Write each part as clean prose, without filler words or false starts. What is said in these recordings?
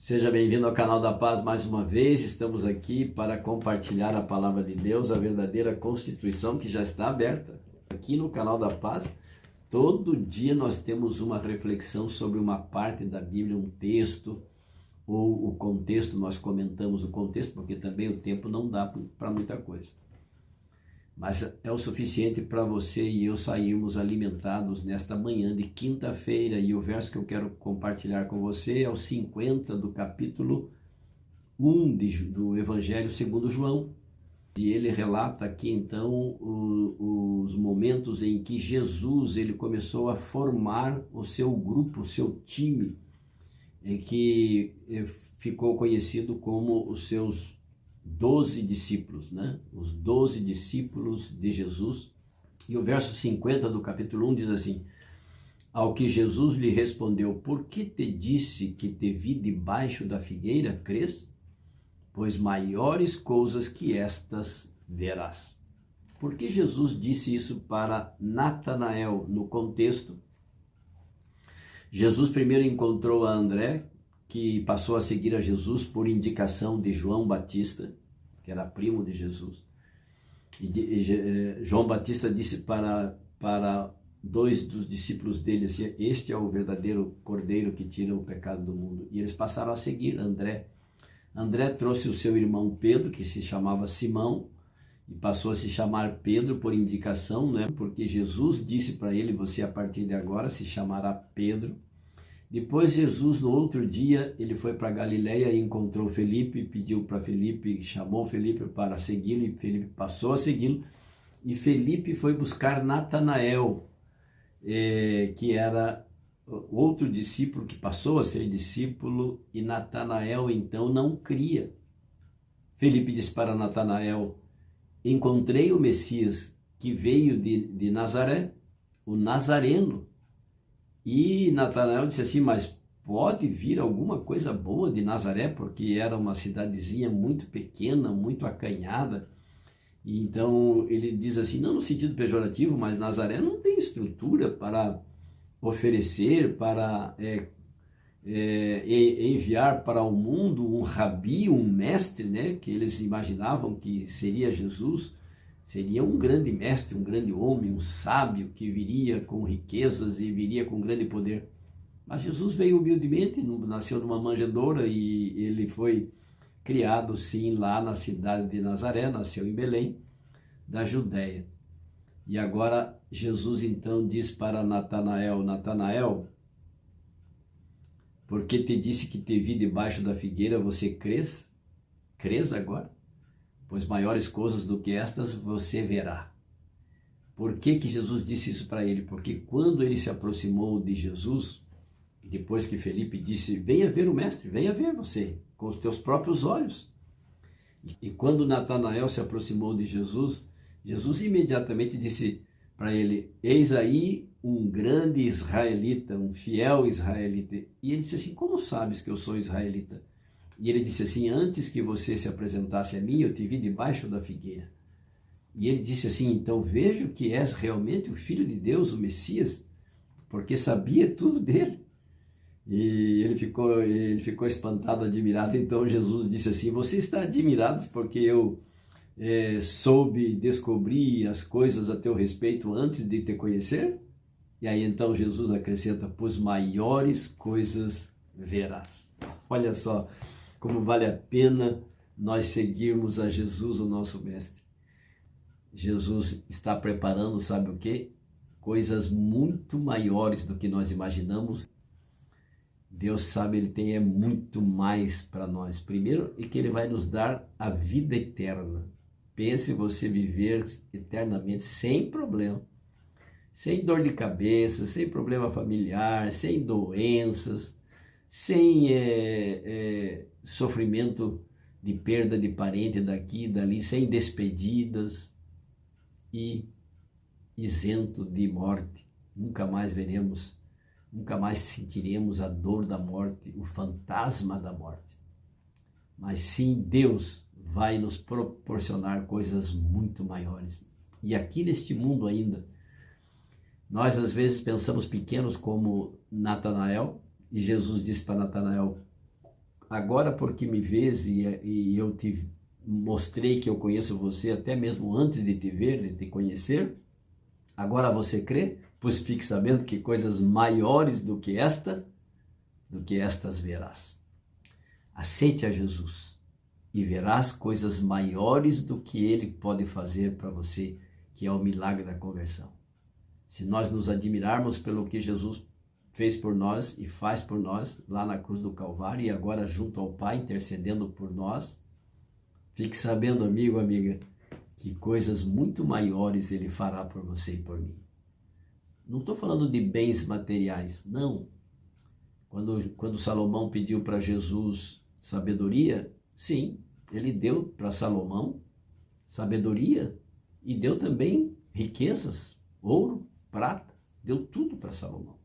Seja bem-vindo ao canal da Paz mais uma vez. Estamos aqui para compartilhar a palavra de Deus, a verdadeira Constituição que já está aberta. Aqui no canal da Paz, todo dia nós temos uma reflexão sobre uma parte da Bíblia, um texto ou o contexto. Nós comentamos o contexto porque também o tempo não dá para muita coisa. Mas é o suficiente para você e eu sairmos alimentados nesta manhã de quinta-feira. E o verso que eu quero compartilhar com você é o 50 do capítulo 1 do Evangelho segundo João. E ele relata aqui então os momentos em que Jesus ele começou a formar o seu grupo, o seu time, em que ficou conhecido como os seus 12 discípulos, né? Os 12 discípulos de Jesus. E o verso 50 do capítulo 1 diz assim: ao que Jesus lhe respondeu: por que te disse que te vi debaixo da figueira, crês? Pois maiores coisas que estas verás. Por que Jesus disse isso para Natanael? No contexto, Jesus primeiro encontrou a André, que passou a seguir a Jesus por indicação de João Batista, que era primo de Jesus. João Batista disse para dois dos discípulos dele assim: este é o verdadeiro cordeiro que tira o pecado do mundo. E eles passaram a seguir André. André trouxe o seu irmão Pedro, que se chamava Simão, e passou a se chamar Pedro por indicação, né? Porque Jesus disse para ele: você a partir de agora se chamará Pedro. Depois Jesus, no outro dia, ele foi para Galileia e encontrou Felipe, pediu para Felipe, chamou Felipe para segui-lo, e Felipe passou a segui-lo. E Felipe foi buscar Natanael, que era outro discípulo que passou a ser discípulo, e Natanael então não cria. Felipe disse para Natanael: encontrei o Messias que veio de Nazaré, o Nazareno. E Natanael disse assim: mas pode vir alguma coisa boa de Nazaré? Porque era uma cidadezinha muito pequena, muito acanhada. E então ele diz assim, não no sentido pejorativo, mas Nazaré não tem estrutura para oferecer, para enviar para o mundo um rabi, um mestre, né? Que eles imaginavam que seria Jesus. Seria um grande mestre, um grande homem, um sábio que viria com riquezas e viria com grande poder. Mas Jesus veio humildemente, nasceu numa manjedoura e ele foi criado sim lá na cidade de Nazaré, nasceu em Belém, da Judéia. E agora Jesus então diz para Natanael: Natanael, porque te disse que te vi debaixo da figueira, você crês? Crês agora? Pois maiores coisas do que estas você verá. Por que Jesus disse isso para ele? Porque quando ele se aproximou de Jesus, depois que Felipe disse: venha ver o mestre, venha ver você, com os teus próprios olhos. E quando Natanael se aproximou de Jesus, Jesus imediatamente disse para ele: eis aí um grande israelita, um fiel israelita. E ele disse assim: como sabes que eu sou israelita? E ele disse assim: antes que você se apresentasse a mim, eu te vi debaixo da figueira. E ele disse assim: então vejo que és realmente o Filho de Deus, o Messias, porque sabia tudo dele. E ele ficou espantado, admirado. Então Jesus disse assim: você está admirado porque eu descobri as coisas a teu respeito antes de te conhecer? E aí então Jesus acrescenta: pois maiores coisas verás. Olha só como vale a pena nós seguirmos a Jesus, o nosso mestre. Jesus está preparando, sabe o quê? Coisas muito maiores do que nós imaginamos. Deus sabe, ele tem muito mais para nós. Primeiro, é que ele vai nos dar a vida eterna. Pense você viver eternamente sem problema, sem dor de cabeça, sem problema familiar, sem doenças, sem sofrimento de perda de parente daqui e dali, sem despedidas e isento de morte. Nunca mais veremos, nunca mais sentiremos a dor da morte, o fantasma da morte. Mas sim, Deus vai nos proporcionar coisas muito maiores. E aqui neste mundo ainda, nós às vezes pensamos pequenos como Natanael, e Jesus disse para Natanael: agora porque me vês e eu te mostrei que eu conheço você até mesmo antes de te ver, de te conhecer, agora você crê? Pois fique sabendo que coisas maiores do que estas verás. Aceite a Jesus e verás coisas maiores do que Ele pode fazer para você, que é o milagre da conversão. Se nós nos admirarmos pelo que Jesus fez por nós e faz por nós lá na cruz do Calvário e agora junto ao Pai intercedendo por nós, fique sabendo, amigo, amiga, que coisas muito maiores Ele fará por você e por mim. Não estou falando de bens materiais, não. Quando Salomão pediu para Jesus sabedoria, sim, ele deu para Salomão sabedoria e deu também riquezas, ouro, prata, deu tudo para Salomão.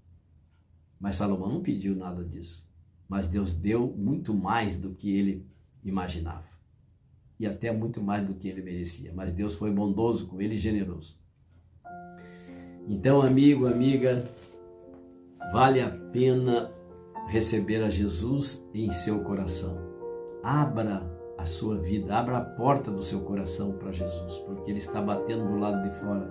Mas Salomão não pediu nada disso. Mas Deus deu muito mais do que ele imaginava. E até muito mais do que ele merecia. Mas Deus foi bondoso com ele e generoso. Então, amigo, amiga, vale a pena receber a Jesus em seu coração. Abra a sua vida, abra a porta do seu coração para Jesus, porque Ele está batendo do lado de fora.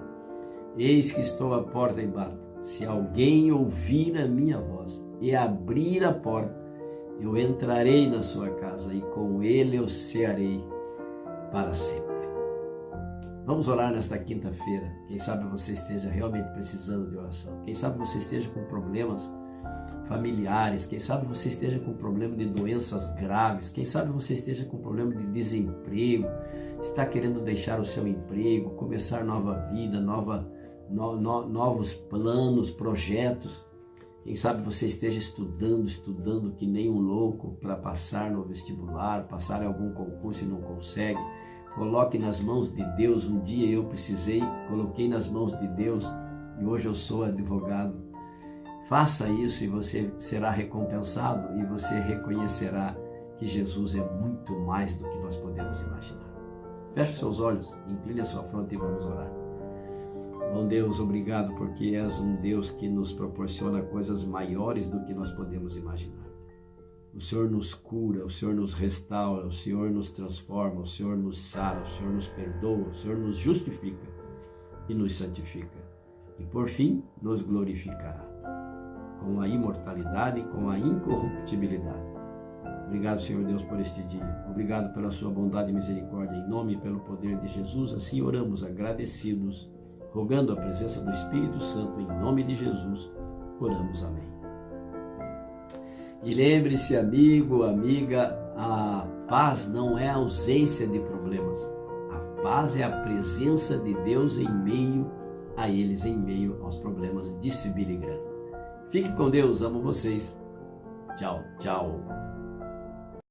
Eis que estou à porta e bato. Se alguém ouvir a minha voz e abrir a porta, eu entrarei na sua casa e com ele eu cearei para sempre. Vamos orar nesta quinta-feira. Quem sabe você esteja realmente precisando de oração. Quem sabe você esteja com problemas familiares. Quem sabe você esteja com problema de doenças graves. Quem sabe você esteja com problema de desemprego. Está querendo deixar o seu emprego, começar nova vida, novos planos, projetos. Quem sabe você esteja estudando que nem um louco para passar no vestibular, passar em algum concurso e não consegue. Coloque nas mãos de Deus. Um dia eu precisei, coloquei nas mãos de Deus e hoje eu sou advogado. Faça isso e você será recompensado e você reconhecerá que Jesus é muito mais do que nós podemos imaginar. Feche seus olhos, incline a sua fronte e vamos orar. Bom Deus, obrigado porque és um Deus que nos proporciona coisas maiores do que nós podemos imaginar. O Senhor nos cura, o Senhor nos restaura, o Senhor nos transforma, o Senhor nos sara, o Senhor nos perdoa, o Senhor nos justifica e nos santifica. E por fim, nos glorificará com a imortalidade e com a incorruptibilidade. Obrigado, Senhor Deus, por este dia. Obrigado pela sua bondade e misericórdia. Em nome e pelo poder de Jesus, assim oramos agradecidos, rogando a presença do Espírito Santo. Em nome de Jesus, oramos. Amém. E lembre-se, amigo, amiga, a paz não é a ausência de problemas. A paz é a presença de Deus em meio a eles, em meio aos problemas, disse Billy Graham. Fique com Deus, amo vocês. Tchau, tchau.